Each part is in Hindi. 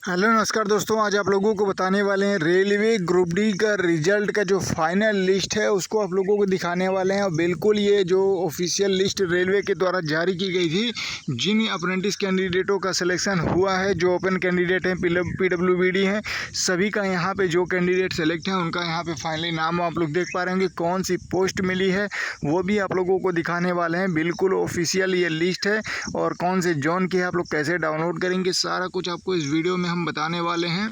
हेलो नमस्कार दोस्तों, आज आप लोगों को बताने वाले हैं रेलवे ग्रुप डी का रिजल्ट का जो फाइनल लिस्ट है उसको आप लोगों को दिखाने वाले हैं। और बिल्कुल ये जो ऑफिशियल लिस्ट रेलवे के द्वारा जारी की गई थी, जिन अप्रेंटिस कैंडिडेटों का सिलेक्शन हुआ है, जो ओपन कैंडिडेट हैं, PWBD हैं, सभी का यहाँ पे जो कैंडिडेट सेलेक्ट हैं उनका यहाँ पे फाइनली नाम आप लोग देख पा रहे होंगे। कौन सी पोस्ट मिली है वो भी आप लोगों को दिखाने वाले हैं। बिल्कुल ऑफिशियल ये लिस्ट है और कौन से जोन की है, आप लोग कैसे डाउनलोड करेंगे, सारा कुछ आपको इस वीडियो में हम बताने वाले हैं।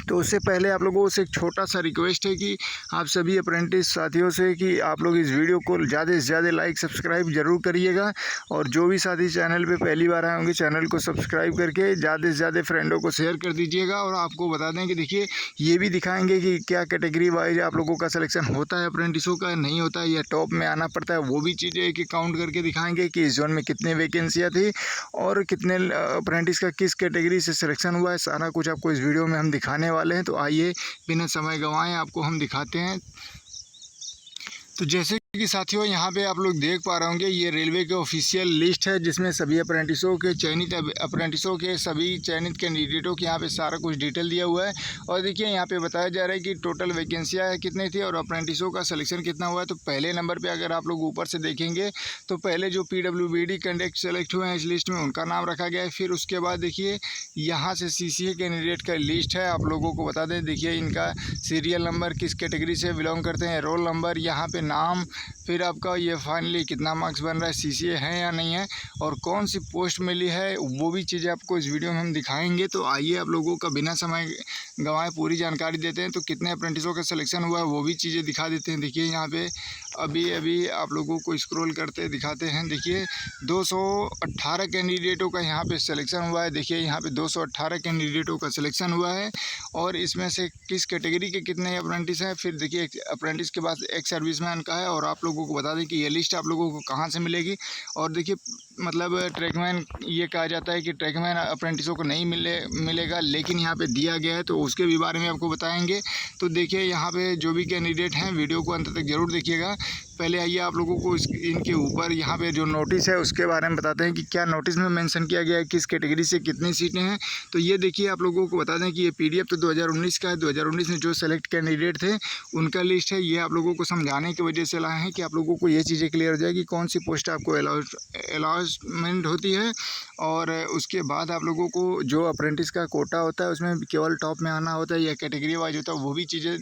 तो उससे पहले आप लोगों से एक छोटा सा रिक्वेस्ट है कि आप सभी अप्रेंटिस साथियों से कि आप लोग इस वीडियो को ज़्यादा से ज़्यादा लाइक सब्सक्राइब जरूर करिएगा। और जो भी साथी चैनल पे पहली बार आए होंगे, चैनल को सब्सक्राइब करके ज़्यादा से ज़्यादा फ्रेंडों को शेयर कर दीजिएगा। और आपको बता दें कि देखिए, ये भी दिखाएंगे कि क्या कैटेगरी वाइज आप लोगों का सिलेक्शन होता है, अप्रेंटिसों का नहीं होता है, या टॉप में आना पड़ता है, वो भी चीज़ें एक काउंट करके दिखाएंगे कि इस जोन में कितनी वैकेंसियाँ थी और कितने अप्रेंटिस का किस कैटेगरी से सिलेक्शन हुआ है। सारा कुछ आपको इस वीडियो में हम दिखाने वाले हैं। तो आइए बिना समय गंवाए आपको हम दिखाते हैं। तो जैसे कि साथियों, यहाँ पे आप लोग देख पा रहे होंगे, ये रेलवे के ऑफिशियल लिस्ट है जिसमें सभी अप्रेंटिसों के सभी चयनित कैंडिडेटों के यहाँ पे सारा कुछ डिटेल दिया हुआ है। और देखिए, यहाँ पे बताया जा रहा है कि टोटल वैकेंसियाँ कितनी थी और अप्रेंटिसों का सिलेक्शन कितना हुआ है। तो पहले नंबर पे अगर आप लोग ऊपर से देखेंगे तो पहले जो PWBD कैंडिडेट सेलेक्ट हुए हैं इस लिस्ट में, उनका नाम रखा गया है। फिर उसके बाद देखिए, यहाँ से CCA कैंडिडेट का लिस्ट है। आप लोगों को बता दें, देखिए इनका सीरियल नंबर, किस कैटेगरी से बिलोंग करते हैं, रोल नंबर, यहाँ पे नाम, फिर आपका ये फाइनली कितना मार्क्स बन रहा है, CCA है या नहीं है, और कौन सी पोस्ट मिली है, वो भी चीज़ें आपको इस वीडियो में हम दिखाएंगे। तो आइए आप लोगों का बिना समय गंवाए पूरी जानकारी देते हैं। तो कितने अप्रेंटिसों का सिलेक्शन हुआ है वो भी चीज़ें दिखा देते हैं। देखिए, यहाँ पे अभी आप लोगों को स्क्रॉल करते दिखाते हैं। देखिए, 218 कैंडिडेटों का यहाँ पे सिलेक्शन हुआ है। देखिए, यहाँ पे 218 कैंडिडेटों का सिलेक्शन हुआ है और इसमें से किस कैटेगरी के कितने अप्रेंटिस हैं। फिर देखिए, अप्रेंटिस के बाद एक सर्विसमैन का है। और आप लोगों को बता दें कि ये लिस्ट आप लोगों को कहाँ से मिलेगी। और देखिए, मतलब ट्रैकमैन, ये कहा जाता है कि ट्रैकमैन अप्रेंटिसों को नहीं मिलेगा, लेकिन यहाँ पे दिया गया है, तो उसके भी बारे में आपको बताएंगे। तो देखिए, यहाँ पे जो भी कैंडिडेट हैं, वीडियो को अंत तक ज़रूर देखिएगा। पहले आइए आप लोगों को इनके ऊपर यहाँ पे जो नोटिस है उसके बारे में बताते हैं कि क्या नोटिस में मेंशन किया गया है, किस कैटेगरी से कितनी सीटें हैं। तो ये देखिए, आप लोगों को बता दें कि ये PDF तो 2019 का है। 2019 में जो सेलेक्ट कैंडिडेट थे उनका लिस्ट है। ये आप लोगों को समझाने की वजह से लाए हैं कि आप लोगों को ये चीज़ें क्लियर हो जाए कि कौन सी पोस्ट आपको अलाउंसमेंट होती है। और उसके बाद आप लोगों को जो अप्रेंटिस का कोटा होता है उसमें केवल टॉप में आना होता है या कैटेगरी वाइज होता है, वो भी चीज़ें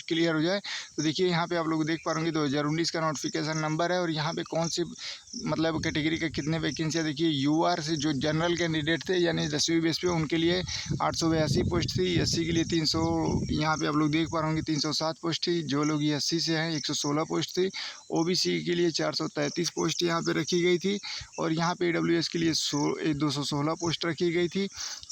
क्लियर हो जाए। तो देखिए, यहाँ पे आप लोग देख पा रहे 2019 का नोटिफिकेशन नंबर है और यहाँ पे कौन सी मतलब कैटेगरी का कितने वैकेंसियाँ। देखिए, UR से जो जनरल कैंडिडेट थे यानी 10वीं बेस पे, उनके लिए 882 पोस्ट थी। SC के लिए 300, यहाँ पे आप लोग देख पा रहे होंगे 307 पोस्ट थी। जो लोग SC से हैं 116 पोस्ट थी। OBC के लिए 433 पोस्ट यहाँ पे रखी गई थी। और यहाँ पे AWS के लिए 216 पोस्ट रखी गई थी।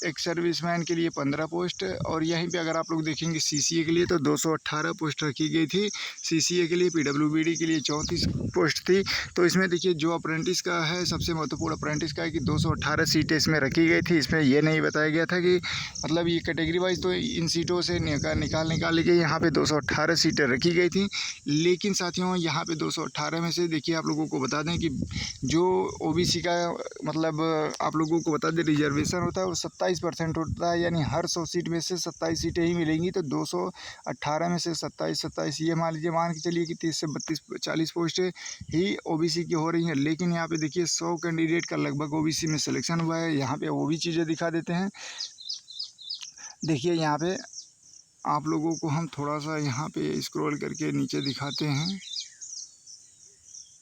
एक सर्विसमैन के लिए 15 पोस्ट। और यहीं पे अगर आप लोग देखेंगे CCA के लिए तो 218 पोस्ट रखी गई थी। CCA के लिए, PWBD के लिए 34 पोस्ट थी। तो इसमें देखिए, जो अप्रेंटिस का है, सबसे महत्वपूर्ण अप्रेंटिस का है कि 218 सीटें इसमें रखी गई थी। इसमें ये नहीं बताया गया था कि मतलब ये कैटेगरी वाइज, तो इन सीटों से निकाल के यहाँ पे 218 सीटें रखी गई थी। लेकिन साथियों, यहाँ पे 218 में से देखिए, आप लोगों को बता दें कि जो OBC का मतलब आप लोगों को बता दें रिजर्वेशन होता है वो 27% होता है, यानी हर 100 सीट में से 27 सीटें ही मिलेंगी। तो 218 में से 27 ये मान लीजिए, मान के चलिए कि 30 से 32 40 पोस्टें ही OBC की हो रही हैं। लेकिन यहाँ पे देखिए, 100 कैंडिडेट का लगभग OBC में सिलेक्शन हुआ है। यहाँ पे वो भी चीज़ें दिखा देते हैं। देखिए, यहाँ पे आप लोगों को हम थोड़ा सा यहाँ पे स्क्रॉल करके नीचे दिखाते हैं।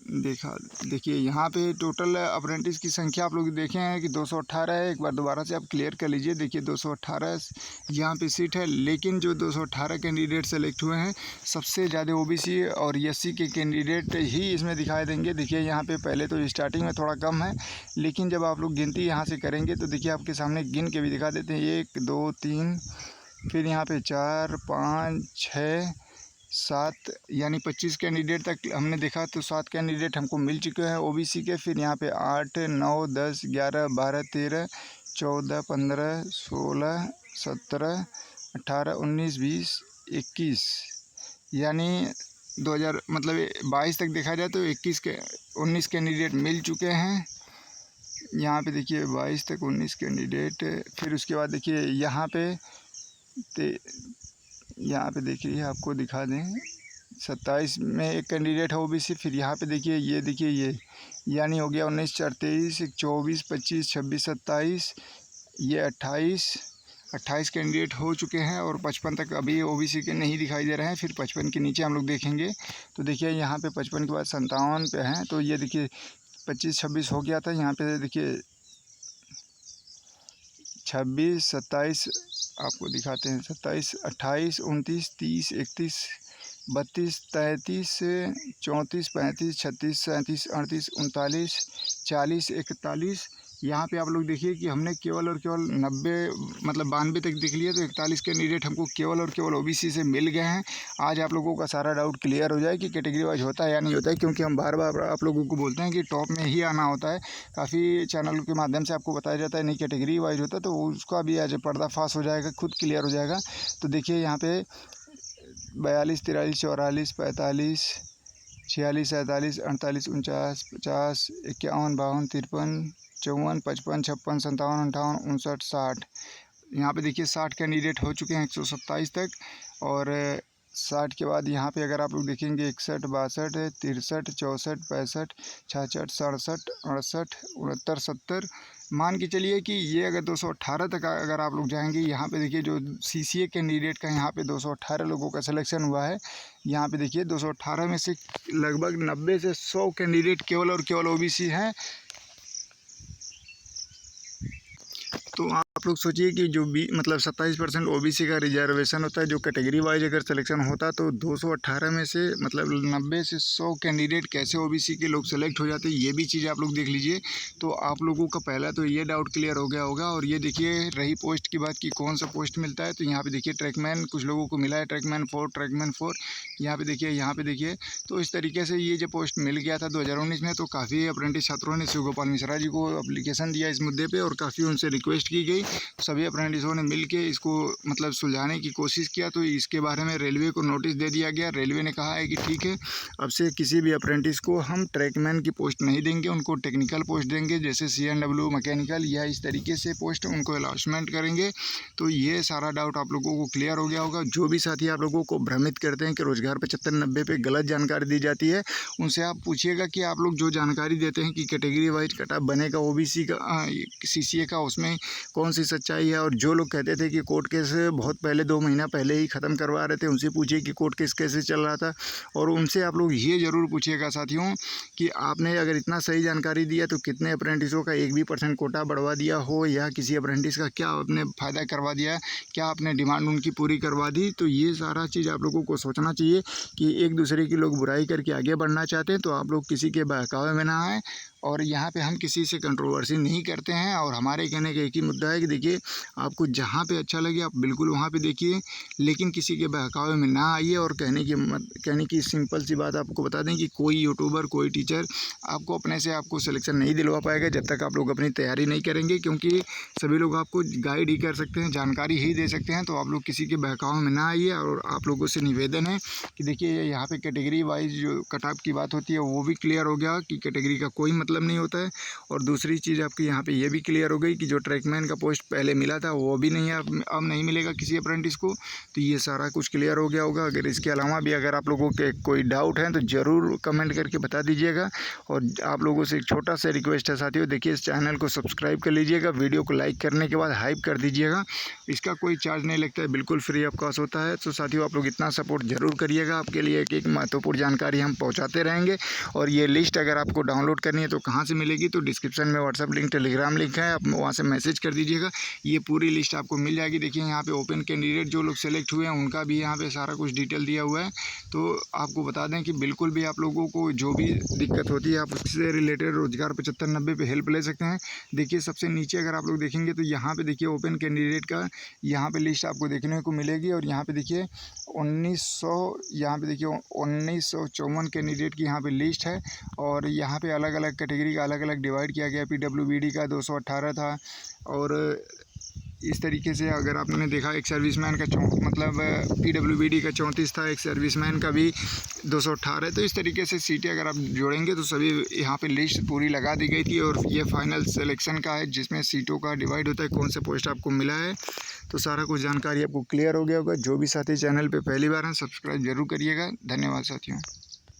देखिए, यहाँ पे टोटल अप्रेंटिस की संख्या आप लोग देखे हैं कि 218 है। एक बार दोबारा से आप क्लियर कर लीजिए। देखिए, 218 यहाँ पे सीट है। लेकिन जो 218 कैंडिडेट सेलेक्ट हुए हैं, सबसे ज़्यादा OBC और SC के कैंडिडेट ही इसमें दिखाई देंगे। देखिए, यहाँ पे पहले तो स्टार्टिंग में थोड़ा कम है, लेकिन जब आप लोग गिनती यहाँ से करेंगे तो देखिए, आपके सामने गिन के भी दिखा देते हैं। 1 2 3, फिर यहाँ पे 4 5 6 7, यानी 25 कैंडिडेट तक हमने देखा। तो 7 कैंडिडेट हमको मिल चुके हैं OBC के। फिर यहाँ पे 8 9 10 11 12 13 14 15 16 17 18 19 20 21, यानी 2000 मतलब 22 तक देखा जाए तो 19 कैंडिडेट मिल चुके हैं। यहाँ पे देखिए 22 तक 19 कैंडिडेट। फिर उसके बाद देखिए यहाँ पे देखिए आपको दिखा दें 27 में एक कैंडिडेट है ओबीसी। फिर यहाँ पे देखिए ये यानी हो गया 19 4 23 24 25 26 27, ये 28 कैंडिडेट हो चुके हैं और 55 तक अभी ओबीसी के नहीं दिखाई दे रहे हैं। फिर 55 के नीचे हम लोग देखेंगे तो देखिए यहाँ पे 55 के बाद 57 पे हैं। तो ये देखिए 25 26 हो गया था। यहाँ पे देखिए 26 27 आपको दिखाते हैं 27 28 29 30 31 32 33 34 35 36 37 38 39 40 41। यहाँ पे आप लोग देखिए कि हमने केवल और केवल 90 मतलब 92 तक देख लिया, तो 41 कैंडिडेट हमको केवल और केवल ओबीसी से मिल गए हैं। आज आप लोगों का सारा डाउट क्लियर हो जाए कि कैटेगरी वाइज होता है या नहीं होता है, क्योंकि हम बार बार आप लोगों को बोलते हैं कि टॉप में ही आना होता है। काफ़ी चैनल के माध्यम से आपको बताया जाता है नहीं कैटेगरी वाइज होता है, तो उसका भी आज पर्दाफाश हो जाएगा, खुद क्लियर हो जाएगा। तो देखिए यहाँ पे 42 43 44 45 46 47 48 49 50 51 52 53 54 55 56 57 58 59 60। यहाँ पे देखिए 60 कैंडिडेट हो चुके हैं 127 तक। और 60 के बाद यहाँ पे अगर आप लोग देखेंगे 61 62 63 64 65 66 67 68 69 70। मान के चलिए कि ये अगर 218 तक अगर आप लोग जाएंगे, यहाँ पे देखिए जो सीसीए कैंडिडेट का यहाँ पे 218 लोगों का सिलेक्शन हुआ है। यहाँ पे देखिए 218 में से लगभग 90 से 100 कैंडिडेट केवल और केवल ओबीसी हैं। तो आप लोग सोचिए कि जो मतलब 27% ओबीसी का रिजर्वेशन होता है, जो कैटेगरी वाइज अगर सिलेक्शन होता तो 218 में से मतलब 90 से 100 कैंडिडेट कैसे ओबीसी के लोग सेलेक्ट हो जाते, ये भी चीज़ आप लोग देख लीजिए। तो आप लोगों का पहला तो ये डाउट क्लियर हो गया होगा। और ये देखिए रही पोस्ट की बात की कौन सा पोस्ट मिलता है, तो यहाँ पे देखिए ट्रैकमैन कुछ लोगों को मिला है, ट्रैकमैन 4 यहाँ पे देखिए। तो इस तरीके से ये जो पोस्ट मिल गया था 2019 में, तो काफ़ी अप्रेंटिस छात्रों ने शिव गोपाल मिश्रा जी को एप्लीकेशन दिया इस मुद्दे पर और काफ़ी उनसे रिक्वेस्ट की गई। सभी अप्रेंटिसों ने मिलके इसको मतलब सुलझाने की कोशिश किया। तो इसके बारे में रेलवे को नोटिस दे दिया गया। रेलवे ने कहा है कि ठीक है, अब से किसी भी अप्रेंटिस को हम ट्रैकमैन की पोस्ट नहीं देंगे, उनको टेक्निकल पोस्ट देंगे, जैसे CNW मैकेनिकल या इस तरीके से पोस्ट उनको अलाउंसमेंट करेंगे। तो ये सारा डाउट आप लोगों को क्लियर हो गया होगा। जो भी साथी आप लोगों को भ्रमित करते हैं कि रोजगार 75-90 पे गलत जानकारी दी जाती है, उनसे आप पूछिएगा कि आप लोग जो जानकारी देते हैं कि कैटेगरी वाइज कटऑफ बनेगा ओबीसी का CCA का, उसमें कौन सी सच्चाई है। और जो लोग कहते थे कि कोर्ट केस बहुत पहले 2 महीना पहले ही ख़त्म करवा रहे थे, उनसे पूछिए कि कोर्ट केस कैसे चल रहा था। और उनसे आप लोग ये ज़रूर पूछिएगा साथियों कि आपने अगर इतना सही जानकारी दिया तो कितने अप्रेंटिसों का 1 भी % कोटा बढ़वा दिया हो, या किसी अप्रेंटिस का क्या आपने फ़ायदा करवा दिया, क्या आपने डिमांड उनकी पूरी करवा दी। तो ये सारा चीज़ आप लोगों को सोचना चाहिए कि एक दूसरे की लोग बुराई करके आगे बढ़ना चाहते हैं, तो आप लोग किसी के बहकावे में ना आए। और यहाँ पे हम किसी से कंट्रोवर्सी नहीं करते हैं। और हमारे कहने का एक ही मुद्दा है कि देखिए आपको जहाँ पे अच्छा लगे आप बिल्कुल वहाँ पे देखिए, लेकिन किसी के बहकावे में ना आइए। और कहने की सिंपल सी बात आपको बता दें कि कोई यूट्यूबर कोई टीचर आपको अपने से आपको सिलेक्शन नहीं दिलवा पाएगा जब तक आप लोग अपनी तैयारी नहीं करेंगे, क्योंकि सभी लोग आपको गाइड ही कर सकते हैं, जानकारी ही दे सकते हैं। तो आप लोग किसी के बहकावे में ना आइए। और आप लोगों से निवेदन है कि देखिए यहाँ पे कैटेगरी वाइज जो कट ऑफ की बात होती है वो भी क्लियर हो गया कि कैटेगरी का कोई मतलब नहीं होता है। और दूसरी चीज़ आपकी यहाँ पे ये भी क्लियर हो गई कि जो ट्रैकमैन का पोस्ट पहले मिला था वो भी नहीं है, अब नहीं मिलेगा किसी अप्रेंटिस को। तो ये सारा कुछ क्लियर हो गया होगा। अगर इसके अलावा भी अगर आप लोगों के कोई डाउट है तो ज़रूर कमेंट करके बता दीजिएगा। और आप लोगों से एक छोटा सा रिक्वेस्ट है साथियों, देखिए इस चैनल को सब्सक्राइब कर लीजिएगा, वीडियो को लाइक करने के बाद हाइप कर दीजिएगा। इसका कोई चार्ज नहीं लगता है, बिल्कुल फ्री ऑफ कॉस्ट होता है। तो साथियों आप लोग इतना सपोर्ट जरूर करिएगा, आपके लिए एक महत्वपूर्ण जानकारी हम पहुँचाते रहेंगे। और ये लिस्ट अगर आपको डाउनलोड करनी है तो कहाँ से मिलेगी, तो डिस्क्रिप्शन में व्हाट्सअप लिंक टेलीग्राम लिंक है, आप वहाँ से मैसेज कर दीजिएगा, ये पूरी लिस्ट आपको मिल जाएगी। देखिए यहाँ पे ओपन कैंडिडेट जो लोग सेलेक्ट हुए हैं उनका भी यहाँ पे सारा कुछ डिटेल दिया हुआ है। तो आपको बता दें कि बिल्कुल भी आप लोगों को जो भी दिक्कत होती है आप उससे रिलेटेड रोजगार 75-90 पे हेल्प ले सकते हैं। देखिए सबसे नीचे अगर आप लोग देखेंगे तो यहाँ पे देखिए ओपन कैंडिडेट का यहाँ पे लिस्ट आपको देखने को मिलेगी। और यहाँ पे देखिए 1954 कैंडिडेट की यहाँ पे लिस्ट है। और यहाँ पे अलग अलग कैटेगरी का अलग अलग डिवाइड किया गया। PWBD का 218 था। और इस तरीके से अगर आपने देखा एक सर्विसमैन का मतलब PWBD का 34 था, एक सर्विसमैन का भी 218। तो इस तरीके से सीटें अगर आप जोड़ेंगे तो सभी यहाँ पे लिस्ट पूरी लगा दी गई थी और ये फाइनल सिलेक्शन का है जिसमें सीटों का डिवाइड होता है, कौन से पोस्ट आपको मिला है। तो सारा कुछ जानकारी आपको क्लियर हो गया होगा। जो भी साथी चैनल पे पहली बार हैं सब्सक्राइब जरूर करिएगा। धन्यवाद साथियों।